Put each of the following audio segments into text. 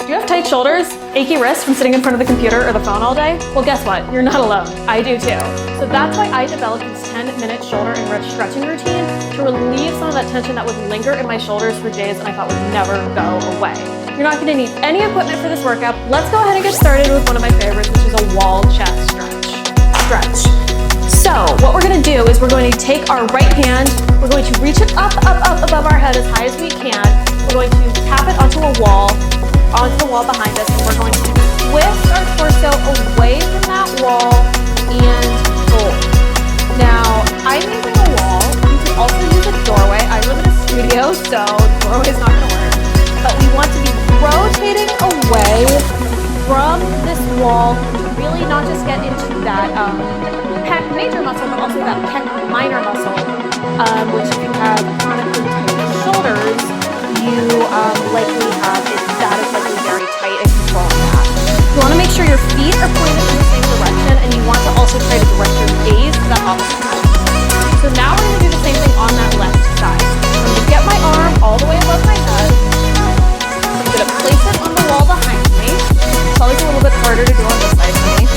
Do you have tight shoulders, achy wrists from sitting in front of the computer or the phone all day? Well, guess what? You're not alone. I do too. So that's why I developed this 10-minute shoulder and wrist stretching routine to relieve some of that tension that would linger in my shoulders for days and I thought would never go away. You're not going to need any equipment for this workout. Let's go ahead and get started with one of my favorites, which is a wall chest stretch. So what we're going to do is we're going to take our right hand, we're going to reach it up above our head as high as we can. We're going to tap it onto the wall behind us, and we're going to twist our torso away from that wall and hold. Now, I'm using a wall. You can also use a doorway. I live in a studio, so the doorway is not going to work. But we want to be rotating away from this wall to really not just get into that pec major muscle, but also that pec minor muscle, which if you have chronically tight shoulders, you likely have that is likely very tight and controlling that. You want to make sure your feet are pointed in the same direction, and you want to also try to direct your gaze to that opposite direction. So now we're going to do the same thing on that left side. I'm going to get my arm all the way above my head. I'm going to place it on the wall behind me. It's always a little bit harder to do on this side for me.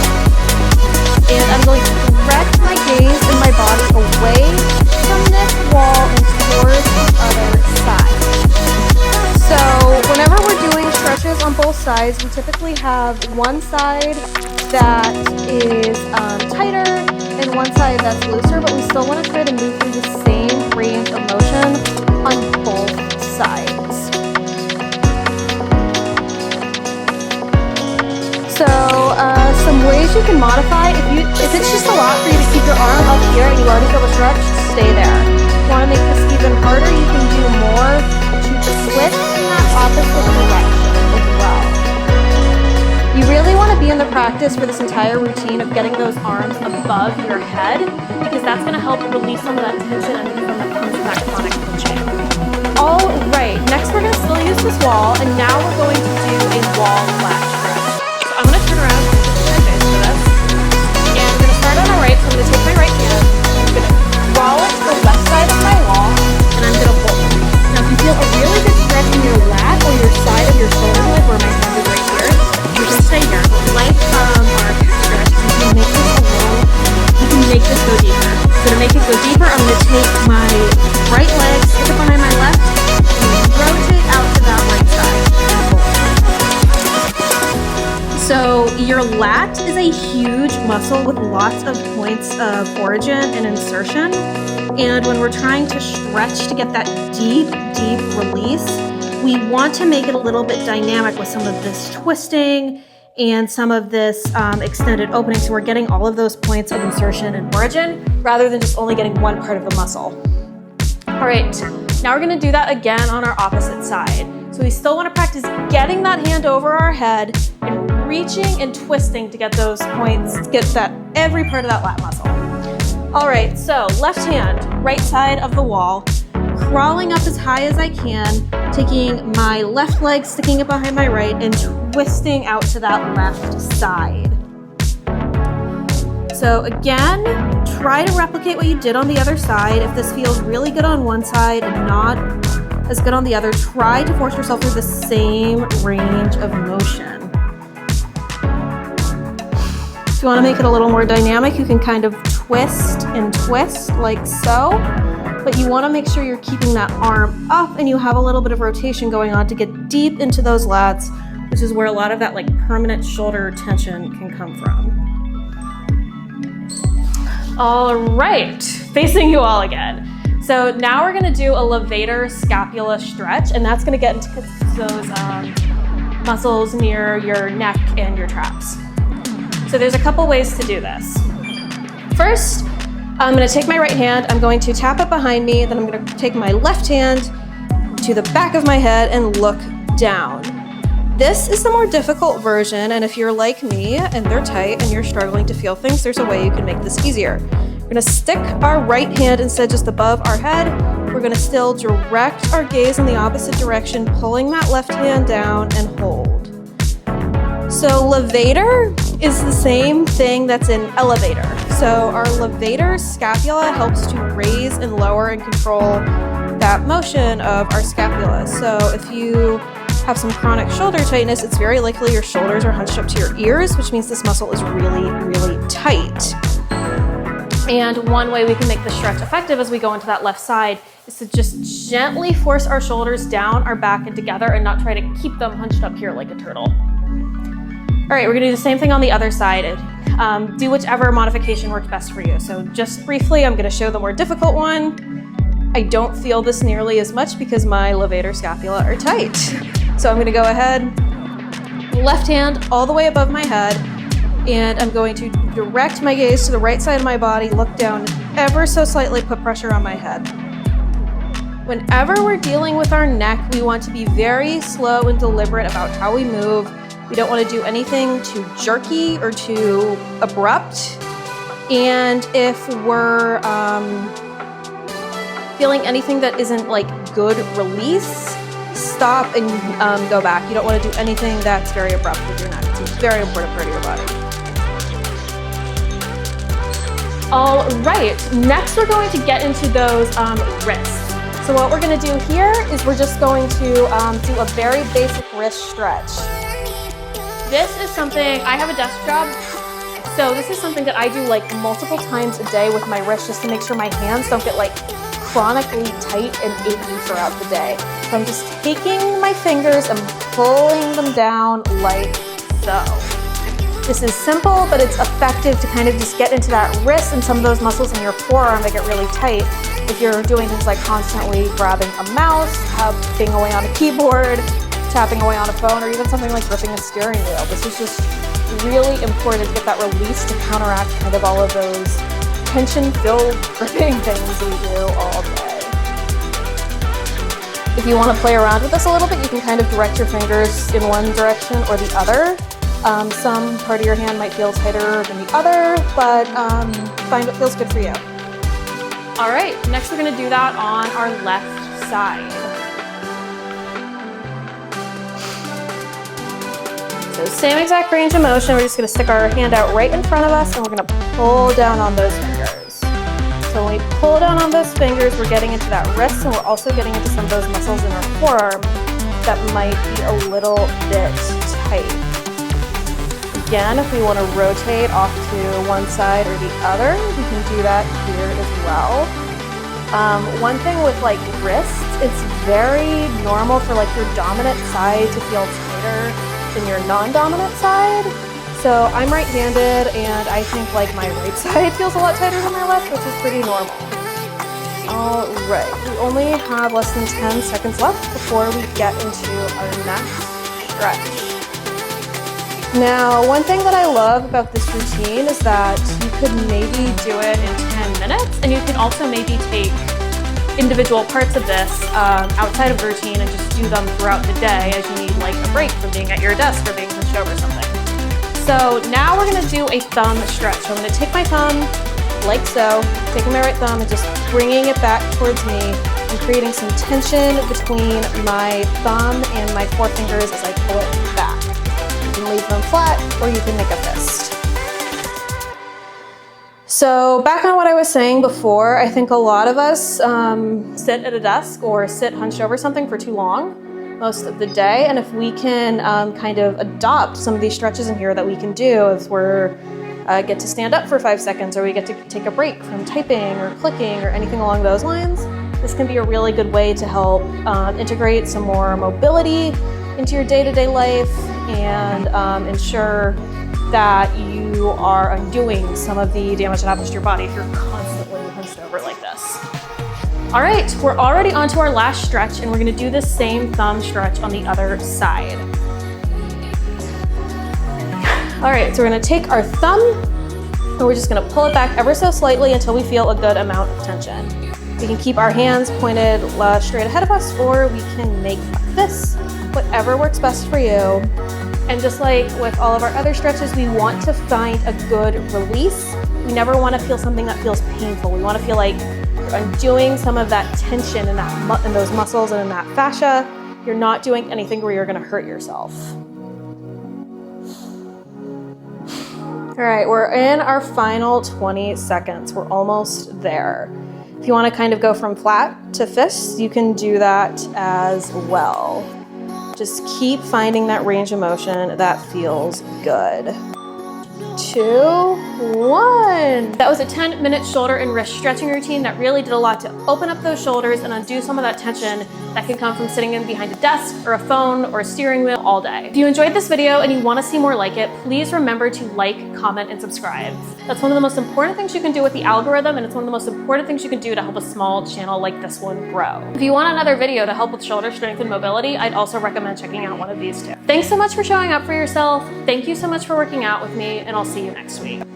And I'm going to direct my gaze and my body away from this wall and towards the other side. So whenever we're doing stretches on both sides, we typically have one side that is tighter and one side that's looser, but we still want to try to move through the same range of motion on both sides. So some ways you can modify, if it's just a lot for you to keep your arm up here and you already feel the stretch, stay there. If you want to make this even harder, you can do more to twist in that opposite direction as well. You really want to be in the practice for this entire routine of getting those arms above your head, because that's going to help release some of that tension and that comes from that chronic pinching. All right, next we're going to still use this wall, and now we're going to do a wall lat stretch. So I'm going to turn around and put my face for this, and I'm going to start on the right. So I'm going to take my right hand, I'm going to crawl it to the left side of my wall, and I'm going to hold it. Now, if you feel a really good stretch in your lat or your side of your shoulder blade, where my hand is right here, you can stay here. Like our pec stretch, you can make this a little, you can make this go deeper. So to make it go deeper, I'm going to take my right leg, stick it behind my left, and rotate out to that right side. So your lat is a huge muscle with lots of points of origin and insertion. And when we're trying to stretch to get that deep release, we want to make it a little bit dynamic with some of this twisting and some of this extended opening. So we're getting all of those points of insertion and origin rather than just only getting one part of the muscle. All right, now we're gonna do that again on our opposite side. So we still wanna practice getting that hand over our head and reaching and twisting to get those points, to get that every part of that lat muscle. All right, so left hand, right side of the wall, crawling up as high as I can, taking my left leg, sticking it behind my right, and twisting out to that left side. So again, try to replicate what you did on the other side. If this feels really good on one side and not as good on the other, try to force yourself through the same range of motion. If you want to make it a little more dynamic, you can kind of twist and twist like so, but you want to make sure you're keeping that arm up and you have a little bit of rotation going on to get deep into those lats, which is where a lot of that like permanent shoulder tension can come from. All right, facing you all again. So now we're gonna do a levator scapula stretch, and that's gonna get into those muscles near your neck and your traps. So there's a couple ways to do this. First, I'm gonna take my right hand, I'm going to tap it behind me, then I'm gonna take my left hand to the back of my head and look down. This is the more difficult version, and if you're like me and they're tight and you're struggling to feel things, there's a way you can make this easier. We're gonna stick our right hand instead just above our head. We're gonna still direct our gaze in the opposite direction, pulling that left hand down and hold. So levator is the same thing that's in elevator. So our levator scapula helps to raise and lower and control that motion of our scapula. So if you have some chronic shoulder tightness, it's very likely your shoulders are hunched up to your ears, which means this muscle is really, really tight. And one way we can make the stretch effective as we go into that left side is to just gently force our shoulders down, our back, and together, and not try to keep them hunched up here like a turtle. All right, we're gonna do the same thing on the other side. Do whichever modification works best for you. So just briefly, I'm gonna show the more difficult one. I don't feel this nearly as much because my levator scapula are tight. So I'm gonna go ahead, left hand all the way above my head, and I'm going to direct my gaze to the right side of my body, look down ever so slightly, put pressure on my head. Whenever we're dealing with our neck, we want to be very slow and deliberate about how we move. We don't want to do anything too jerky or too abrupt. And if we're feeling anything that isn't like good release, stop and go back. You don't want to do anything that's very abrupt with your neck. It's a very important part of your body. All right, next we're going to get into those wrists. So what we're going to do here is we're just going to do a very basic wrist stretch. This is something, I have a desk job, so this is something that I do like multiple times a day with my wrist just to make sure my hands don't get like chronically tight and achy throughout the day. So I'm just taking my fingers and pulling them down like so. This is simple, but it's effective to kind of just get into that wrist and some of those muscles in your forearm that get really tight. If you're doing things like constantly grabbing a mouse, tapping away on a keyboard, tapping away on a phone, or even something like gripping a steering wheel. This is just really important to get that release to counteract kind of all of those tension-filled gripping things we do all day. If you want to play around with this a little bit, you can kind of direct your fingers in one direction or the other. Some part of your hand might feel tighter than the other, but find what feels good for you. All right, next we're going to do that on our left side. So same exact range of motion, we're just going to stick our hand out right in front of us and we're going to pull down on those fingers. So when we pull down on those fingers, we're getting into that wrist and we're also getting into some of those muscles in our forearm that might be a little bit tight. Again, if we want to rotate off to one side or the other, we can do that here as well. One thing with like wrists, it's very normal for like your dominant side to feel tighter than your non-dominant side. So I'm right-handed and I think like my right side feels a lot tighter than my left, which is pretty normal. All right, we only have less than 10 seconds left before we get into our next stretch. Now, one thing that I love about this routine is that you could maybe do it in 10 minutes, and you can also maybe take individual parts of this outside of the routine and just do them throughout the day as you need like a break from being at your desk or being hunched over something. So now we're gonna do a thumb stretch. So I'm gonna take my thumb like so, taking my right thumb and just bringing it back towards me and creating some tension between my thumb and my forefingers as I pull it back. You can leave them flat or you can make a fist. So back on what I was saying before, I think a lot of us sit at a desk or sit hunched over something for too long most of the day. And if we can kind of adopt some of these stretches in here that we can do if we're get to stand up for 5 seconds or we get to take a break from typing or clicking or anything along those lines, this can be a really good way to help integrate some more mobility into your day-to-day life and ensure that you are undoing some of the damage that happens to your body if you're constantly hunched over like this. All right, we're already onto our last stretch and we're gonna do the same thumb stretch on the other side. All right, so we're gonna take our thumb and we're just gonna pull it back ever so slightly until we feel a good amount of tension. We can keep our hands pointed straight ahead of us or we can make this, whatever works best for you. And just like with all of our other stretches, we want to find a good release. We never want to feel something that feels painful. We want to feel like you're undoing some of that tension in those muscles and in that fascia. You're not doing anything where you're going to hurt yourself. All right, we're in our final 20 seconds. We're almost there. If you want to kind of go from flat to fists, you can do that as well. Just keep finding that range of motion that feels good. 2, 1. That was a 10-minute shoulder and wrist stretching routine that really did a lot to open up those shoulders and undo some of that tension that can come from sitting in behind a desk or a phone or a steering wheel all day. If you enjoyed this video and you want to see more like it, please remember to like, comment, and subscribe. That's one of the most important things you can do with the algorithm, and it's one of the most important things you can do to help a small channel like this one grow. If you want another video to help with shoulder strength and mobility, I'd also recommend checking out one of these too. Thanks so much for showing up for yourself. Thank you so much for working out with me, and I'll see you next week.